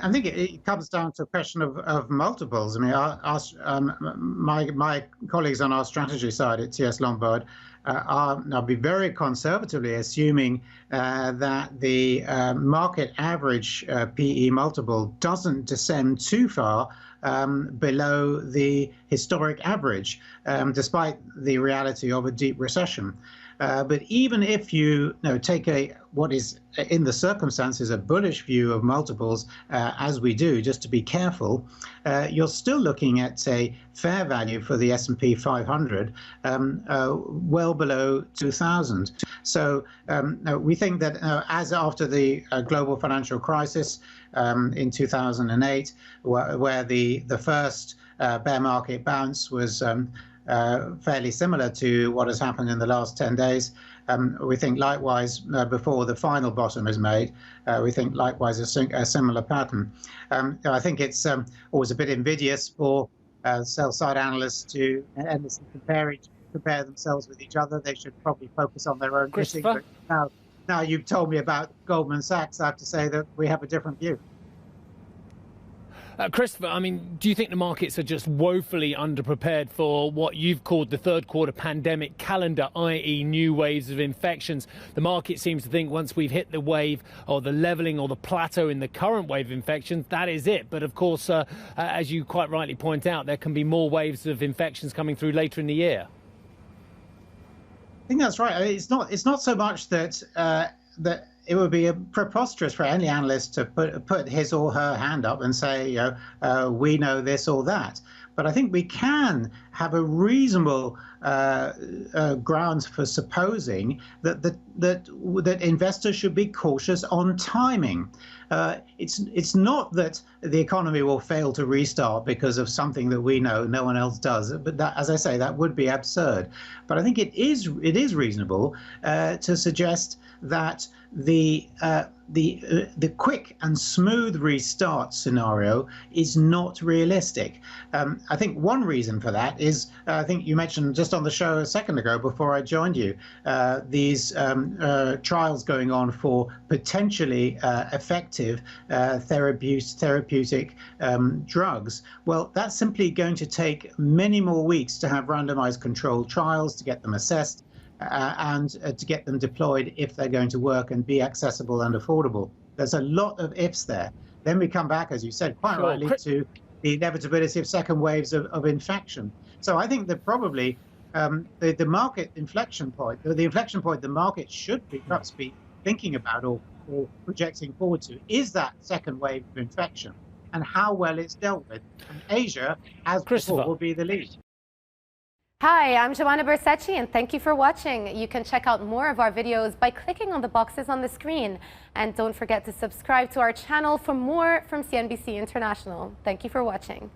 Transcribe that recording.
I think it comes down to a question of multiples. I mean, my colleagues on our strategy side at TS Lombard I'll be very conservatively assuming that the market average PE multiple doesn't descend too far below the historic average, despite the reality of a deep recession. But even if you take what is in the circumstances a bullish view of multiples, as we do, just to be careful, you're still looking at a fair value for the S&P 500 well below 2,000. So we think that as after the global financial crisis in 2008, where the first bear market bounce was fairly similar to what has happened in the last 10 days. We think likewise before the final bottom is made, we think likewise a similar pattern. I think it's always a bit invidious for sell-side analysts to endlessly compare themselves with each other. They should probably focus on their own fishing. But now you've told me about Goldman Sachs, I have to say that we have a different view. Christopher, I mean, do you think the markets are just woefully underprepared for what you've called the third quarter pandemic calendar, i.e. new waves of infections? The market seems to think once we've hit the wave or the levelling or the plateau in the current wave of infections, that is it. But of course, as you quite rightly point out, there can be more waves of infections coming through later in the year. I think that's right. I mean, it's not so much that that it would be preposterous for any analyst to put his or her hand up and say, we know this or that. But I think we can have a reasonable grounds for supposing that investors should be cautious on timing. It's not that the economy will fail to restart because of something that we know no one else does. But that, as I say, that would be absurd. But I think it is reasonable to suggest that the quick and smooth restart scenario is not realistic. I think one reason for that is, I think you mentioned just on the show a second ago before I joined you, these trials going on for potentially effective therapeutic drugs. Well, that's simply going to take many more weeks to have randomized controlled trials, to get them assessed, and to get them deployed if they're going to work and be accessible and affordable. There's a lot of ifs there. Then we come back, as you said, quite rightly, to the inevitability of second waves of infection. So I think that probably the market inflection point, the inflection point the market should perhaps be thinking about or projecting forward to, is that second wave of infection and how well it's dealt with. And Asia, as before, will be the lead. Hi, I'm Joanna Bersecci, and thank you for watching. You can check out more of our videos by clicking on the boxes on the screen. And don't forget to subscribe to our channel for more from CNBC International. Thank you for watching.